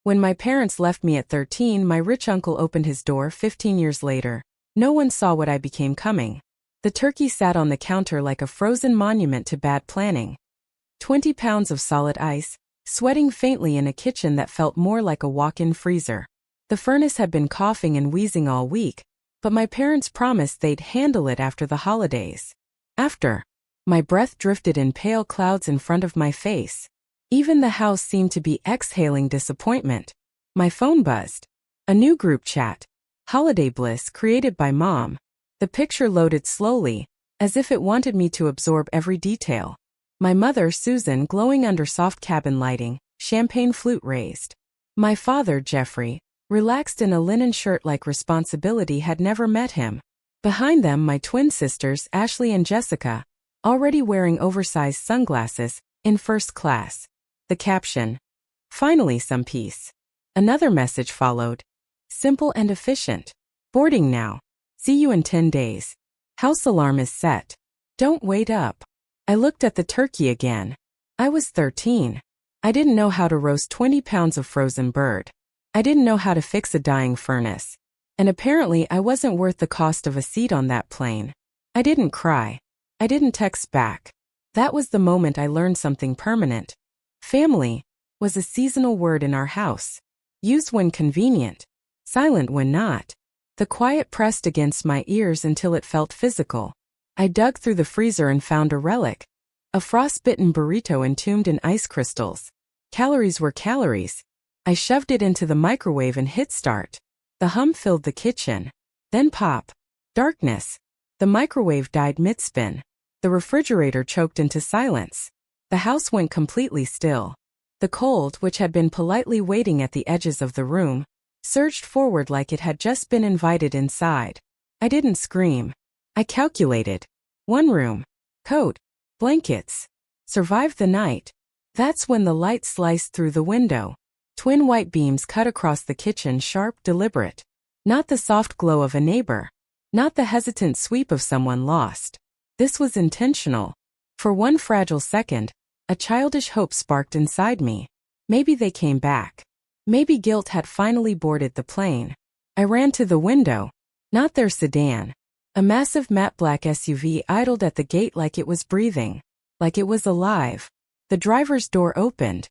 When my parents left me at 13, my rich uncle opened his door 15 years later. No one saw what I became coming. The turkey sat on the counter like a frozen monument to bad planning. 20 pounds of solid ice, sweating faintly in a kitchen that felt more like a walk-in freezer. The furnace had been coughing and wheezing all week, but my parents promised they'd handle it after the holidays. After, my breath drifted in pale clouds in front of my face. Even the house seemed to be exhaling disappointment. My phone buzzed. A new group chat. Holiday bliss created by Mom. The picture loaded slowly, as if it wanted me to absorb every detail. My mother, Susan, glowing under soft cabin lighting, champagne flute raised. My father, Jeffrey, relaxed in a linen shirt like responsibility had never met him. Behind them, my twin sisters, Ashley and Jessica, already wearing oversized sunglasses, in first class. The caption, "Finally some peace." Another message followed. Simple and efficient. Boarding now. See you in 10 days. House alarm is set. Don't wait up. I looked at the turkey again. I was 13. I didn't know how to roast 20 pounds of frozen bird. I didn't know how to fix a dying furnace. And apparently I wasn't worth the cost of a seat on that plane. I didn't cry. I didn't text back. That was the moment I learned something permanent. Family was a seasonal word in our house. Used when convenient. Silent when not. The quiet pressed against my ears until it felt physical. I dug through the freezer and found a relic. A frostbitten burrito entombed in ice crystals. Calories were calories. I shoved it into the microwave and hit start. The hum filled the kitchen. Then pop. Darkness. The microwave died mid-spin. The refrigerator choked into silence. The house went completely still. The cold, which had been politely waiting at the edges of the room, surged forward like it had just been invited inside. I didn't scream. I calculated. 1 room. Coat. Blankets. Survived the night. That's when the light sliced through the window. Twin white beams cut across the kitchen, sharp, deliberate. Not the soft glow of a neighbor. Not the hesitant sweep of someone lost. This was intentional. For one fragile second, a childish hope sparked inside me. Maybe they came back. Maybe guilt had finally boarded the plane. I ran to the window. Not their sedan. A massive matte black SUV idled at the gate like it was breathing. Like it was alive. The driver's door opened.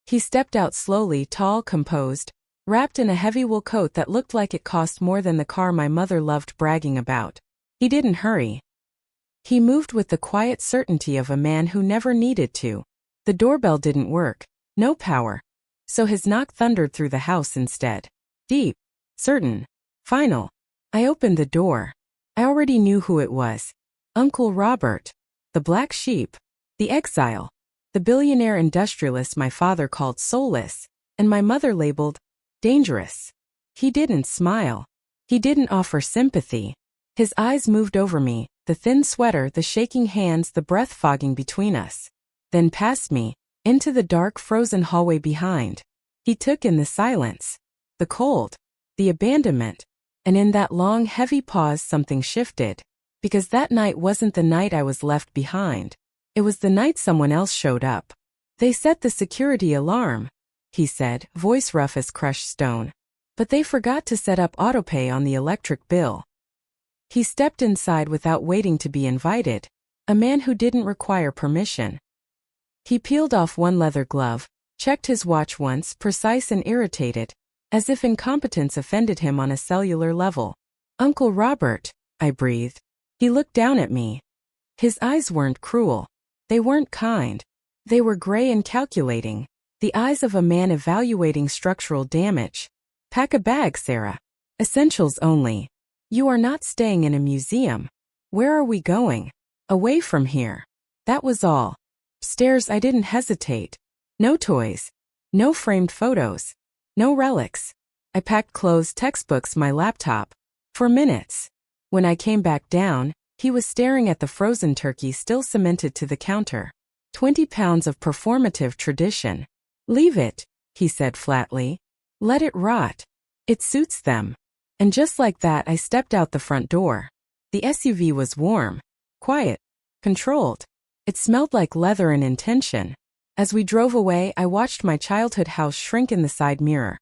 He stepped out slowly, tall, composed, wrapped in a heavy wool coat that looked like it cost more than the car my mother loved bragging about. He didn't hurry. He moved with the quiet certainty of a man who never needed to. The doorbell didn't work. No power. So his knock thundered through the house instead. Deep. Certain. Final. I opened the door. I already knew who it was. Uncle Robert. The black sheep. The exile. The billionaire industrialist my father called soulless, and my mother labeled dangerous. He didn't smile. He didn't offer sympathy. His eyes moved over me, the thin sweater, the shaking hands, the breath fogging between us. Then past me, into the dark, frozen hallway behind. He took in the silence, the cold, the abandonment, and in that long, heavy pause something shifted. Because that night wasn't the night I was left behind. It was the night someone else showed up. They set the security alarm, he said, voice rough as crushed stone. But they forgot to set up autopay on the electric bill. He stepped inside without waiting to be invited. A man who didn't require permission. He peeled off one leather glove, checked his watch once, precise and irritated, as if incompetence offended him on a cellular level. Uncle Robert, I breathed. He looked down at me. His eyes weren't cruel. They weren't kind. They were gray and calculating. The eyes of a man evaluating structural damage. Pack a bag, Sarah. Essentials only. You are not staying in a museum. Where are we going? Away from here. That was all. Stairs. I didn't hesitate. No toys. No framed photos. No relics. I packed clothes, textbooks, my laptop. For minutes. When I came back down, he was staring at the frozen turkey still cemented to the counter. 20 pounds of performative tradition. Leave it, he said flatly. Let it rot. It suits them. And just like that, I stepped out the front door. The SUV was warm, quiet, controlled. It smelled like leather and intention. As we drove away, I watched my childhood house shrink in the side mirror.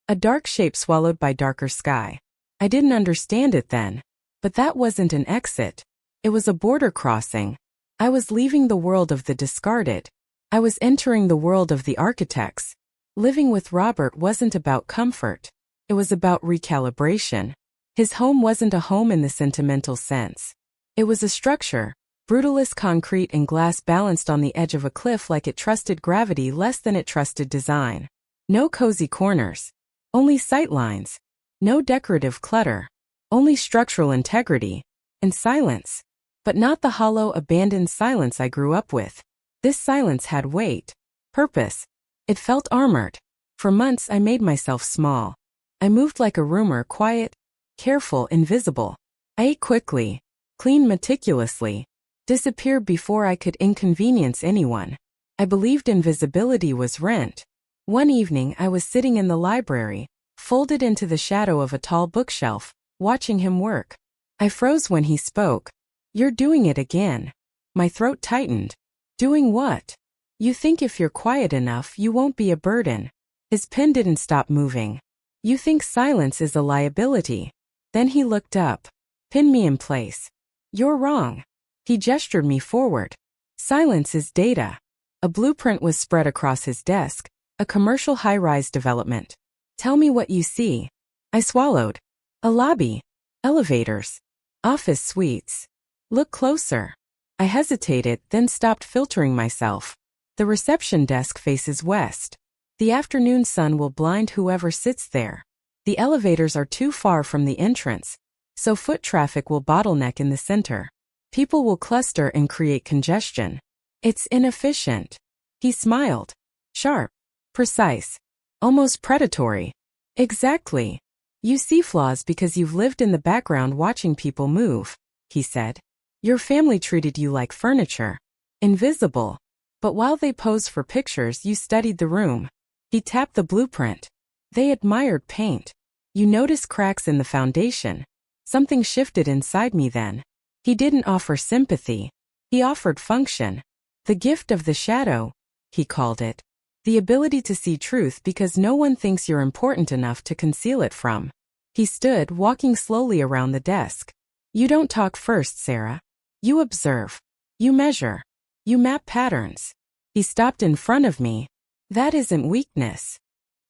A dark shape swallowed by darker sky. I didn't understand it then. But that wasn't an exit. It was a border crossing. I was leaving the world of the discarded. I was entering the world of the architects. Living with Robert wasn't about comfort. It was about recalibration. His home wasn't a home in the sentimental sense. It was a structure, brutalist concrete and glass balanced on the edge of a cliff like it trusted gravity less than it trusted design. No cozy corners. Only sightlines. No decorative clutter. Only structural integrity. And silence. But not the hollow, abandoned silence I grew up with. This silence had weight. Purpose. It felt armored. For months I made myself small. I moved like a rumor, quiet, careful, invisible. I ate quickly, cleaned meticulously, disappeared before I could inconvenience anyone. I believed invisibility was rent. One evening I was sitting in the library, folded into the shadow of a tall bookshelf, watching him work. I froze when he spoke. "You're doing it again." My throat tightened. "Doing what?" "You think if you're quiet enough you won't be a burden." His pen didn't stop moving. "You think silence is a liability." Then he looked up. "Pin me in place." "You're wrong." He gestured me forward. "Silence is data." A blueprint was spread across his desk, a commercial high-rise development. "Tell me what you see." I swallowed. "A lobby. Elevators. Office suites." "Look closer." I hesitated, then stopped filtering myself. "The reception desk faces west. The afternoon sun will blind whoever sits there. The elevators are too far from the entrance, so foot traffic will bottleneck in the center. People will cluster and create congestion. It's inefficient." He smiled. "Sharp. Precise. Almost predatory." "Exactly. You see flaws because you've lived in the background watching people move," he said. "Your family treated you like furniture. Invisible. But while they posed for pictures, you studied the room." He tapped the blueprint. "They admired paint. You noticed cracks in the foundation." Something shifted inside me then. He didn't offer sympathy. He offered function. The gift of the shadow, he called it. The ability to see truth because no one thinks you're important enough to conceal it from. He stood, walking slowly around the desk. "You don't talk first, Sarah. You observe. You measure. You map patterns." He stopped in front of me. "That isn't weakness."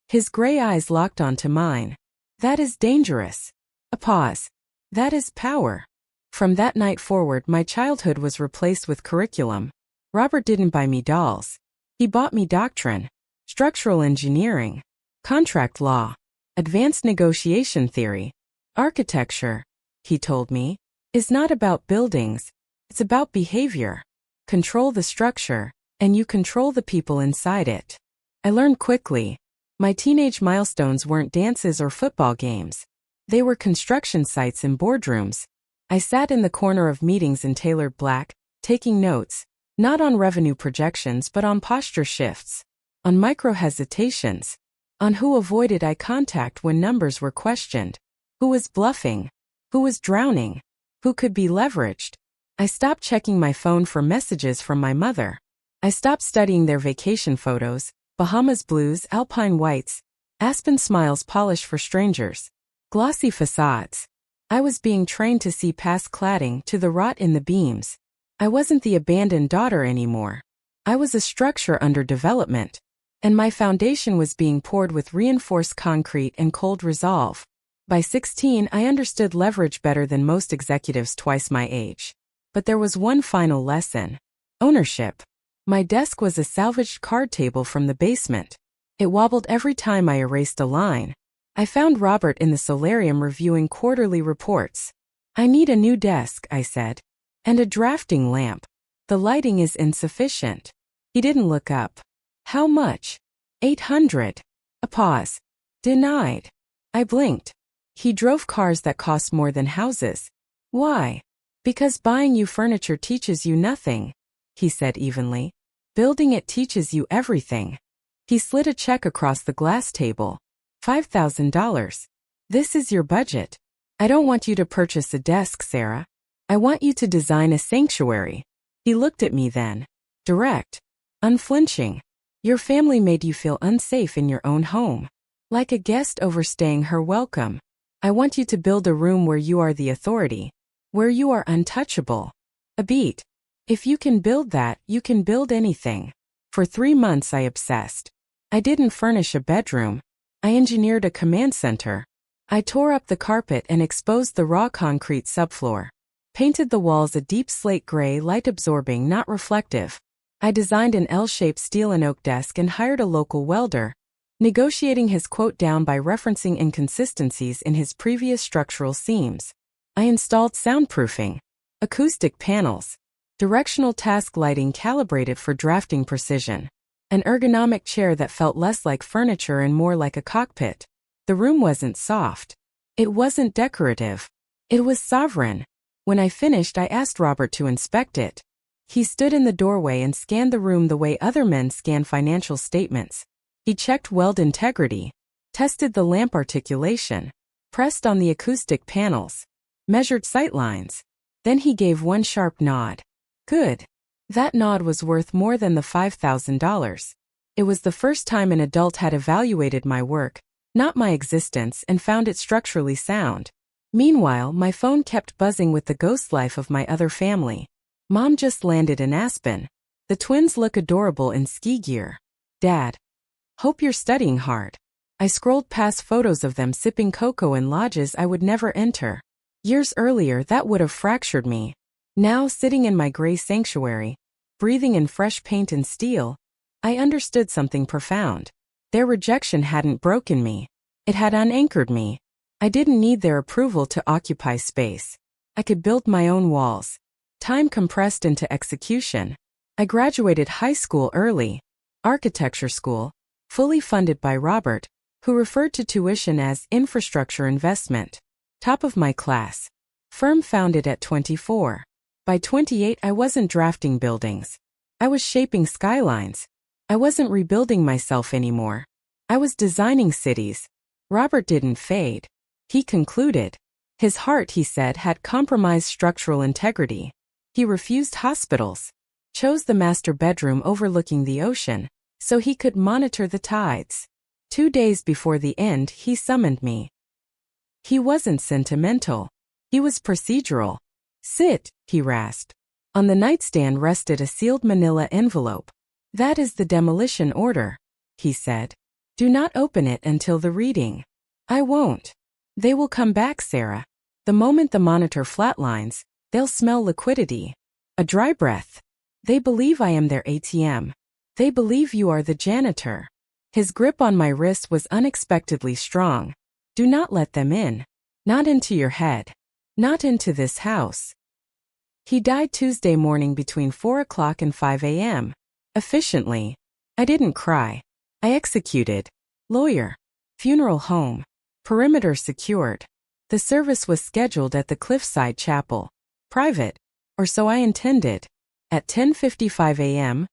His gray eyes locked onto mine. "That is dangerous." A pause. "That is power." From that night forward, my childhood was replaced with curriculum. Robert didn't buy me dolls. He bought me doctrine, structural engineering, contract law, advanced negotiation theory. Architecture, he told me, is not about buildings. It's about behavior. Control the structure, and you control the people inside it. I learned quickly. My teenage milestones weren't dances or football games. They were construction sites and boardrooms. I sat in the corner of meetings in tailored black, taking notes, not on revenue projections but on posture shifts, on micro-hesitations, on who avoided eye contact when numbers were questioned, who was bluffing, who was drowning, who could be leveraged. I stopped checking my phone for messages from my mother. I stopped studying their vacation photos, Bahamas blues, alpine whites, aspen smiles polished for strangers, glossy facades. I was being trained to see past cladding, to the rot in the beams. I wasn't the abandoned daughter anymore. I was a structure under development, and my foundation was being poured with reinforced concrete and cold resolve. By 16, I understood leverage better than most executives twice my age. But there was one final lesson. Ownership. My desk was a salvaged card table from the basement. It wobbled every time I erased a line. I found Robert in the solarium reviewing quarterly reports. "I need a new desk," I said. "And a drafting lamp. The lighting is insufficient." He didn't look up. "How much?" $800. A pause. "Denied." I blinked. "He drove cars that cost more than houses." "Why?" "Because buying you furniture teaches you nothing," he said evenly. "Building it teaches you everything." He slid a check across the glass table. $5,000. "This is your budget. I don't want you to purchase a desk, Sarah. I want you to design a sanctuary." He looked at me then. Direct. Unflinching. Your family made you feel unsafe in your own home. Like a guest overstaying her welcome. I want you to build a room where you are the authority. Where you are untouchable. A beat. If you can build that, you can build anything. For 3 months I obsessed. I didn't furnish a bedroom. I engineered a command center. I tore up the carpet and exposed the raw concrete subfloor. Painted the walls a deep slate gray, light-absorbing, not reflective. I designed an L-shaped steel and oak desk and hired a local welder, negotiating his quote down by referencing inconsistencies in his previous structural seams. I installed soundproofing, acoustic panels, directional task lighting calibrated for drafting precision, an ergonomic chair that felt less like furniture and more like a cockpit. The room wasn't soft. It wasn't decorative. It was sovereign. When I finished, I asked Robert to inspect it. He stood in the doorway and scanned the room the way other men scan financial statements. He checked weld integrity, tested the lamp articulation, pressed on the acoustic panels, measured sight lines. Then he gave one sharp nod. Good. That nod was worth more than the $5,000. It was the first time an adult had evaluated my work, not my existence, and found it structurally sound. Meanwhile, my phone kept buzzing with the ghost life of my other family. Mom just landed in Aspen. The twins look adorable in ski gear. Dad. Hope you're studying hard. I scrolled past photos of them sipping cocoa in lodges I would never enter. Years earlier, that would have fractured me. Now, sitting in my gray sanctuary, breathing in fresh paint and steel, I understood something profound. Their rejection hadn't broken me. It had unanchored me. I didn't need their approval to occupy space. I could build my own walls. Time compressed into execution. I graduated high school early. Architecture school, fully funded by Robert, who referred to tuition as infrastructure investment. Top of my class. Firm founded at 24. By 28, I wasn't drafting buildings. I was shaping skylines. I wasn't rebuilding myself anymore. I was designing cities. Robert didn't fade. He concluded. His heart, he said, had compromised structural integrity. He refused hospitals, chose the master bedroom overlooking the ocean, so he could monitor the tides. 2 days before the end, he summoned me. He wasn't sentimental. He was procedural. Sit, he rasped. On the nightstand rested a sealed manila envelope. That is the demolition order, he said. Do not open it until the reading. I won't. They will come back, Sarah. The moment the monitor flatlines, they'll smell liquidity. A dry breath. They believe I am their ATM. They believe you are the janitor. His grip on my wrist was unexpectedly strong. Do not let them in. Not into your head. Not into this house. He died Tuesday morning between 4 o'clock and 5 a.m. Efficiently. I didn't cry. I executed. Lawyer. Funeral home. Perimeter secured. The service was scheduled at the Cliffside Chapel. Private. Or so I intended. At 10:55 a.m.,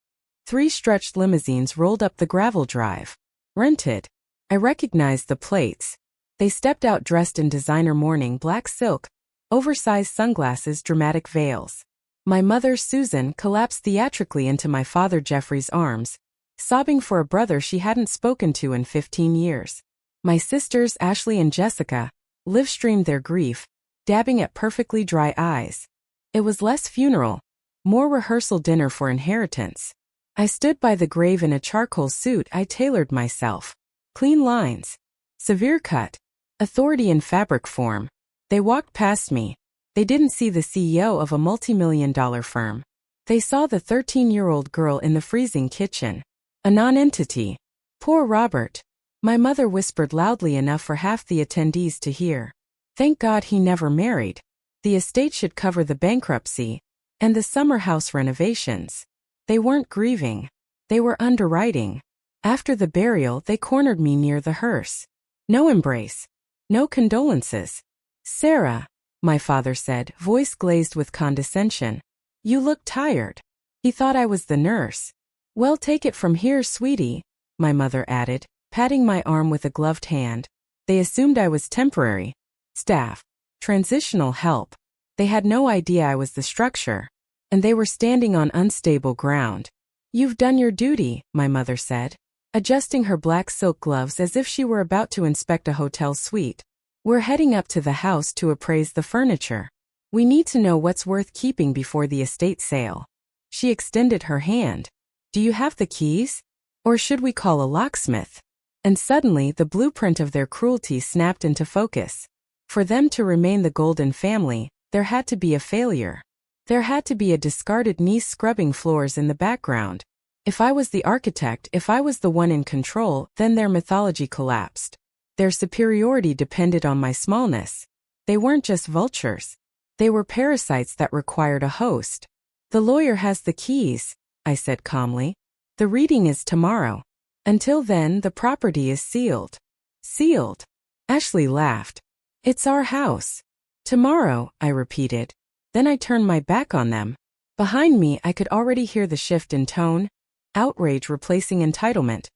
3 stretched limousines rolled up the gravel drive. Rented. I recognized the plates. They stepped out dressed in designer mourning black silk, oversized sunglasses, dramatic veils. My mother, Susan, collapsed theatrically into my father Jeffrey's arms, sobbing for a brother she hadn't spoken to in 15 years. My sisters, Ashley and Jessica, live-streamed their grief, dabbing at perfectly dry eyes. It was less funeral, more rehearsal dinner for inheritance. I stood by the grave in a charcoal suit I tailored myself. Clean lines. Severe cut. Authority in fabric form. They walked past me. They didn't see the CEO of a multi-million-dollar firm. They saw the 13-year-old girl in the freezing kitchen. A non-entity. Poor Robert. My mother whispered loudly enough for half the attendees to hear. Thank God he never married. The estate should cover the bankruptcy and the summer house renovations. They weren't grieving. They were underwriting. After the burial, they cornered me near the hearse. No embrace. No condolences. Sarah, my father said, voice glazed with condescension. You look tired. He thought I was the nurse. Well, take it from here, sweetie, my mother added, patting my arm with a gloved hand. They assumed I was temporary. Staff. Transitional help. They had no idea I was the structure. And they were standing on unstable ground. You've done your duty, my mother said, adjusting her black silk gloves as if she were about to inspect a hotel suite. We're heading up to the house to appraise the furniture. We need to know what's worth keeping before the estate sale. She extended her hand. Do you have the keys? Or should we call a locksmith? And suddenly the blueprint of their cruelty snapped into focus. For them to remain the Golden family, there had to be a failure. There had to be a discarded niece scrubbing floors in the background. If I was the architect, if I was the one in control, then their mythology collapsed. Their superiority depended on my smallness. They weren't just vultures. They were parasites that required a host. The lawyer has the keys, I said calmly. The reading is tomorrow. Until then, the property is sealed. Sealed? Ashley laughed. It's our house. Tomorrow, I repeated. Then I turned my back on them. Behind me, I could already hear the shift in tone, outrage replacing entitlement.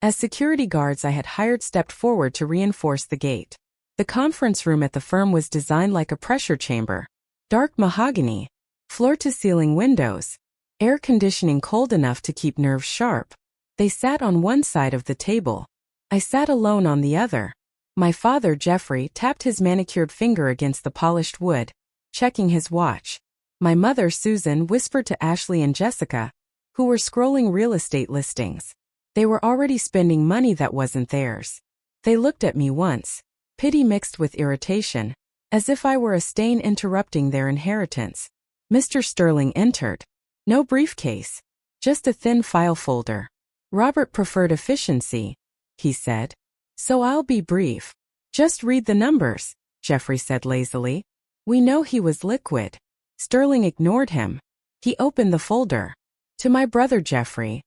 As security guards I had hired stepped forward to reinforce the gate. The conference room at the firm was designed like a pressure chamber. Dark mahogany, floor-to-ceiling windows, air conditioning cold enough to keep nerves sharp. They sat on one side of the table. I sat alone on the other. My father, Jeffrey, tapped his manicured finger against the polished wood, checking his watch. My mother, Susan, whispered to Ashley and Jessica, who were scrolling real estate listings. They were already spending money that wasn't theirs. They looked at me once, pity mixed with irritation, as if I were a stain interrupting their inheritance. Mr. Sterling entered. No briefcase, just a thin file folder. Robert preferred efficiency, he said. So I'll be brief. Just read the numbers, Jeffrey said lazily. We know he was liquid. Sterling ignored him. He opened the folder. To my brother Jeffrey,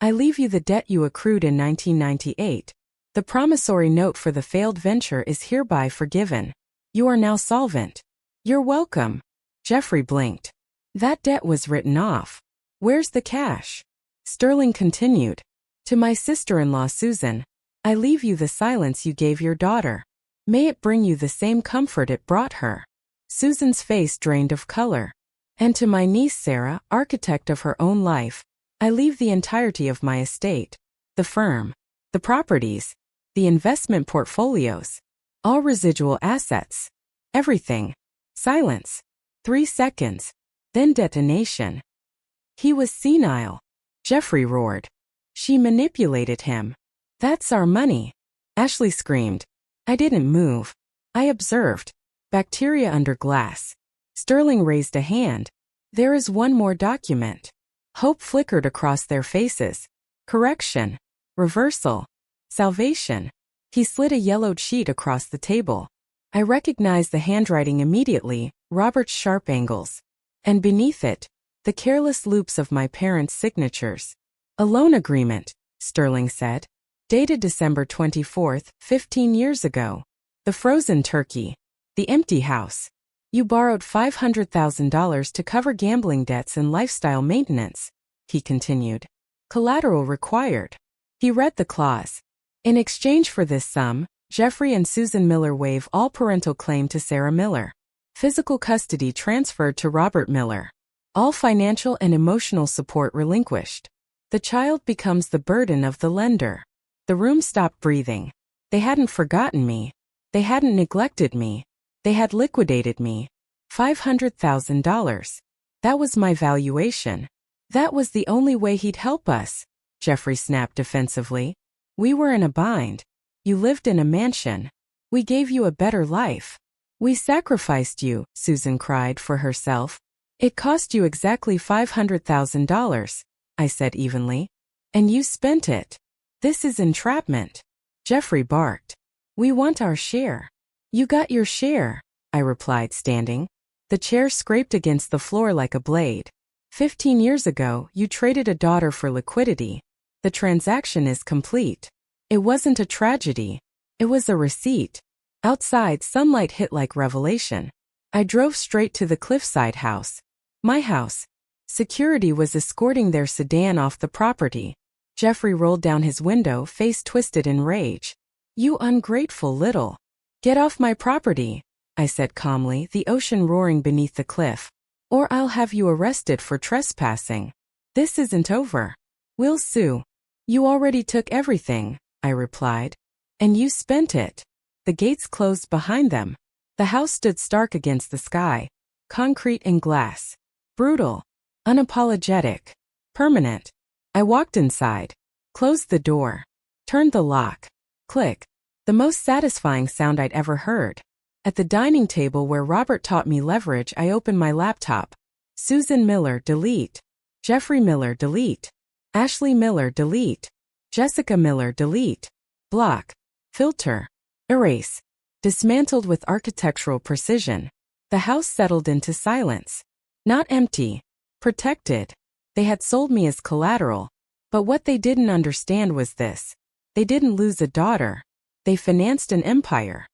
I leave you the debt you accrued in 1998. The promissory note for the failed venture is hereby forgiven. You are now solvent. You're welcome. Jeffrey blinked. That debt was written off. Where's the cash? Sterling continued. To my sister-in-law Susan, I leave you the silence you gave your daughter. May it bring you the same comfort it brought her. Susan's face drained of color. And to my niece Sarah, architect of her own life, I leave the entirety of my estate. The firm. The properties. The investment portfolios. All residual assets. Everything. Silence. 3 seconds. Then detonation. He was senile. Jeffrey roared. She manipulated him. That's our money. Ashley screamed. I didn't move. I observed. Bacteria under glass. Sterling raised a hand. There is one more document. Hope flickered across their faces. Correction. Reversal. Salvation. He slid a yellowed sheet across the table. I recognized the handwriting immediately, Robert's sharp angles. And beneath it, the careless loops of my parents' signatures. A loan agreement, Sterling said. Dated December 24th, 15 years ago. The frozen turkey. The empty house. You borrowed $500,000 to cover gambling debts and lifestyle maintenance, he continued. Collateral required. He read the clause. In exchange for this sum, Jeffrey and Susan Miller waive all parental claim to Sarah Miller. Physical custody transferred to Robert Miller. All financial and emotional support relinquished. The child becomes the burden of the lender. The room stopped breathing. They hadn't forgotten me. They hadn't neglected me. They had liquidated me. $500,000. That was my valuation. That was the only way he'd help us, Jeffrey snapped defensively. We were in a bind. You lived in a mansion. We gave you a better life. We sacrificed you, Susan cried for herself. It cost you exactly $500,000, I said evenly. And you spent it. This is entrapment. Jeffrey barked. We want our share. You got your share, I replied, standing. The chair scraped against the floor like a blade. 15 years ago, you traded a daughter for liquidity. The transaction is complete. It wasn't a tragedy. It was a receipt. Outside, sunlight hit like revelation. I drove straight to the cliffside house. My house. Security was escorting their sedan off the property. Jeffrey rolled down his window, face twisted in rage. You ungrateful little. Get off my property, I said calmly, the ocean roaring beneath the cliff. Or I'll have you arrested for trespassing. This isn't over. Will Sue. You already took everything, I replied. And you spent it. The gates closed behind them. The house stood stark against the sky. Concrete and glass. Brutal. Unapologetic. Permanent. I walked inside. Closed the door. Turned the lock. Click. The most satisfying sound I'd ever heard. At the dining table where Robert taught me leverage, I opened my laptop. Susan Miller, delete. Jeffrey Miller, delete. Ashley Miller, delete. Jessica Miller, delete. Block. Filter. Erase. Dismantled with architectural precision. The house settled into silence. Not empty. Protected. They had sold me as collateral. But what they didn't understand was this. They didn't lose a daughter. They financed an empire.